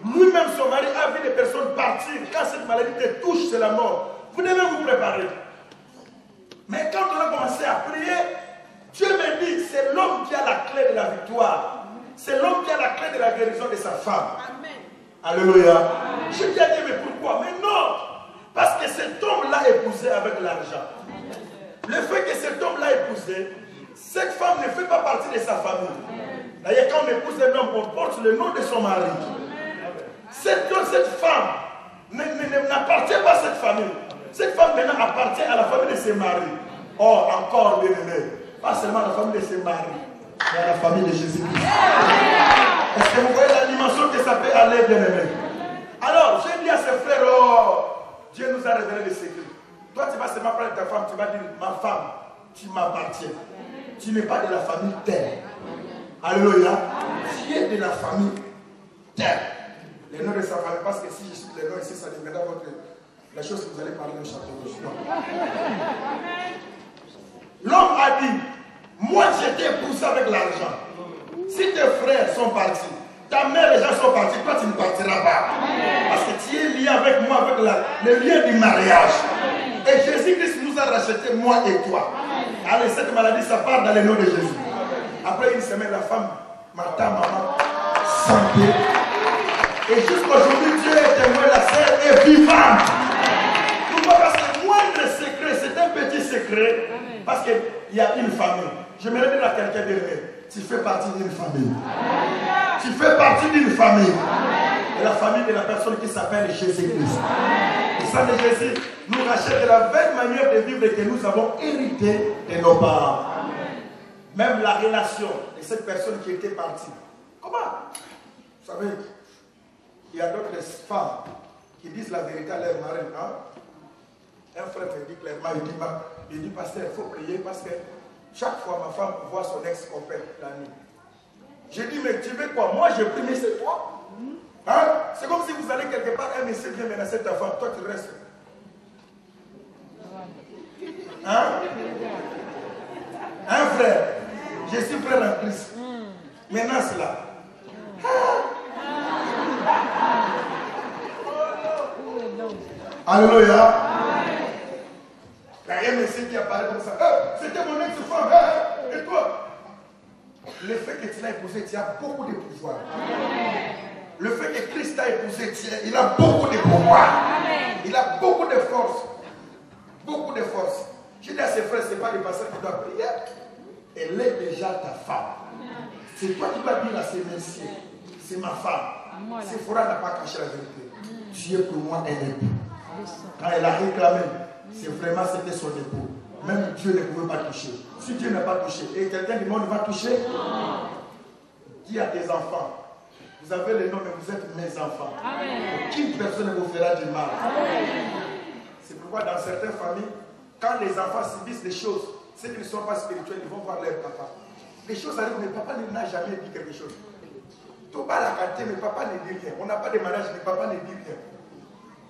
lui-même, son mari, a vu des personnes partir. Quand cette maladie te touche, c'est la mort. Vous devez vous préparer. Mais quand on a commencé à prier, Dieu me dit, c'est l'homme qui a la clé de la victoire. C'est l'homme qui a la clé de la guérison de sa femme. Amen. Alléluia. Je dis à Dieu, mais pourquoi? Mais non. Parce que cet homme-là épousé avec l'argent. Le fait que cet homme-là épousé, cette femme ne fait pas partie de sa famille. D'ailleurs, quand on épouse un homme, on porte le nom de son mari. Cette femme n'appartient pas à cette famille. Cette femme maintenant appartient à la famille de ses maris. Oh, encore bien aimé. Pas seulement à la famille de ses maris, mais à la famille de Jésus-Christ. Est-ce que vous voyez la dimension que ça peut aller, bien aimé? Alors, j'ai dit à ses frères, oh, Dieu nous a révélé les secrets. Toi, tu vas seulement parler de ta femme, tu vas dire, ma femme, tu m'appartiens. Tu n'es pas de la famille terre. Alléluia. Tu es de la famille terre. Les noms de sa famille, parce que si je suis les noms ici, ça deviendra la chose que vous allez parler au château de Judas. L'homme a dit, moi j'étais épousé avec l'argent. Si tes frères sont partis, ta mère et les gens sont partis, toi tu ne partiras pas. Parce que tu es lié avec moi, avec le lien du mariage. Et Jésus-Christ nous a racheté, moi et toi. Allez, cette maladie, ça part dans le nom de Jésus. Après une semaine, la femme, Martha, maman, santé. Et jusqu'aujourd'hui, Dieu est témoin, la sœur est vivante. Pourquoi? Parce que moindre secret, c'est un petit secret. Parce qu'il y a une famille. J'aimerais dire à quelqu'un d'aimer, tu fais partie d'une famille. Tu fais partie d'une famille. Et la famille de la personne qui s'appelle Jésus-Christ. Le sang de Jésus nous rachète de la belle manière de vivre que nous avons hérité de nos parents. Même la relation de cette personne qui était partie. Comment? Vous savez, il y a d'autres femmes qui disent la vérité à leur mari. Hein? Un frère me dit clairement, il dit, pasteur, il faut prier parce que chaque fois ma femme voit son ex-copain la nuit. Je dis, mais tu veux quoi? Moi j'ai pris, mais c'est toi. Hein? C'est comme si vous allez quelque part, un monsieur vient menacer ta femme, toi tu restes. Hein? Un frère, je suis frère en Christ. Menace là. Alléluia. Il y a un monsieur qui apparaît comme ça. C'était mon ex-femme. Et toi? Le fait que tu l'as épousé, tu as beaucoup de pouvoir. Le fait que Christ t'a épousé, il a beaucoup de pouvoir. Il a beaucoup de force. Beaucoup de force. Je dis à ses frères, ce n'est pas les pasteurs qui doivent prier. Elle est déjà ta femme. C'est toi qui dois dire à ces messieurs, c'est ma femme. Séphora n'a pas caché la vérité. Tu es pour moi un époux. Quand elle a réclamé, c'est vraiment c'était son époux. Même Dieu ne pouvait pas toucher. Si Dieu n'a pas touché, et quelqu'un du monde va toucher, Dis à tes enfants, vous avez le nom, mais vous êtes mes enfants. Aucune personne ne vous fera du mal. C'est pourquoi dans certaines familles, quand les enfants subissent des choses, ceux qui ne sont pas spirituels, ils vont voir leur papa. Les choses arrivent, mais papa n'a jamais dit quelque chose. Tout bas la qualité, mais papa ne dit rien. On n'a pas de mariage, mais papa ne dit rien.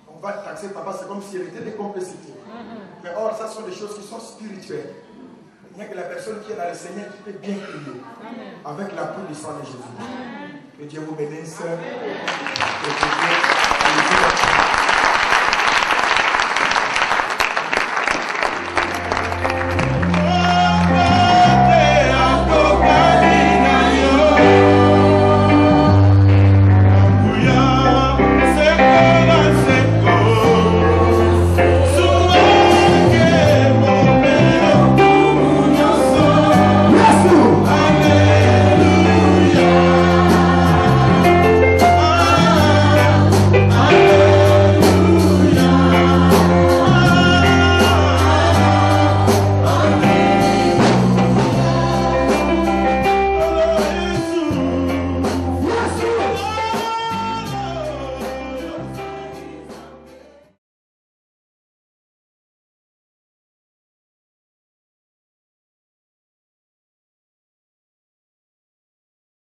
On va taxer papa, c'est comme s'il était des complicités. Mais or, ça sont des choses qui sont spirituelles. Il n'y a que la personne qui est dans le Seigneur qui peut bien prier. Avec l'appui du sang de Jésus. Que Dieu vous bénisse.